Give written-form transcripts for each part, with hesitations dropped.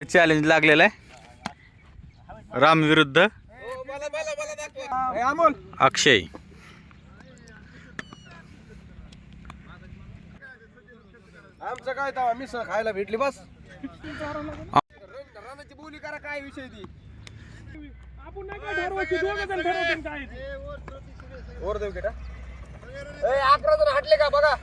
Challenge लागलेलं आहे राम विरुद्ध अक्षय. आमचं काय तवा मिसळ खायला भेटली बस. रानाची बोली करा काय विषय ती आपण नाही काय ठरवायची दोघं जण ठरवतील काय ते वर देऊ बेटा. ए 11 जण हटले का बघा.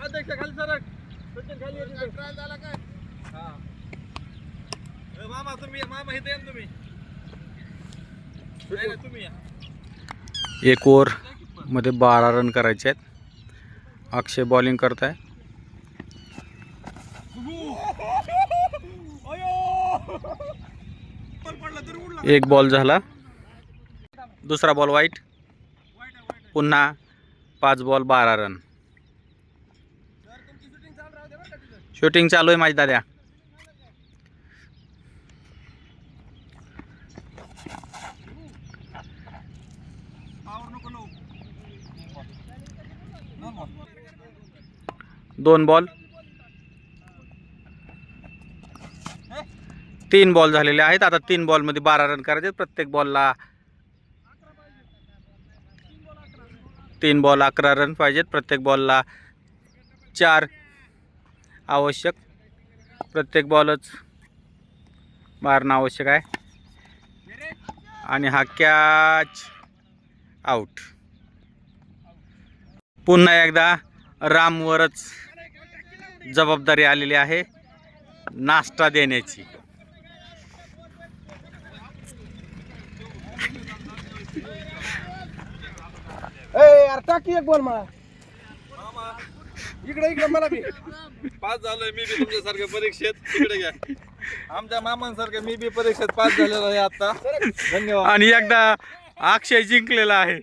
अध्यक्ष खाली सरक. सचिन खाली येते ट्रायल झाला काय. हा मामा तुम्ही मामा इथे या तुम्ही. नाही तुम्ही या. एक ओव्हर मध्ये 12 रन करायचे आहेत. अक्षय बॉलिंग करताय. एक बॉल झाला. दुसरा बॉल वाईट. पुन्हा 5 बॉल 12 रन. शूटिंग चालू आहे माझी दाद्या. दोन बॉल 3 बॉल झालेले आहेत. आता 3 बॉल मध्ये 12 रन करायचे. प्रत्येक बॉलला 3 बॉल 11 रन पाहिजेत. प्रत्येक बॉलला 4 आवश्यक. प्रत्येक बॉलच मारणं आवश्यक आहे. आणि हा कॅच आउट. पुन्हा एकदा रामवरच जबाबदारी आलेली आहे नाश्ता देण्याची. यार टाकी एक बॉल मला. इकडे इकडे मला बी पास झालोय मी बी तुमच्यासारख्या परीक्षेत. इकडे घ्या. आमच्या मामांसारख्या मी बी परीक्षेत पास झालेलो आहे आता. धन्यवाद. आणि एकदा अक्षय जिंकलेला आहे.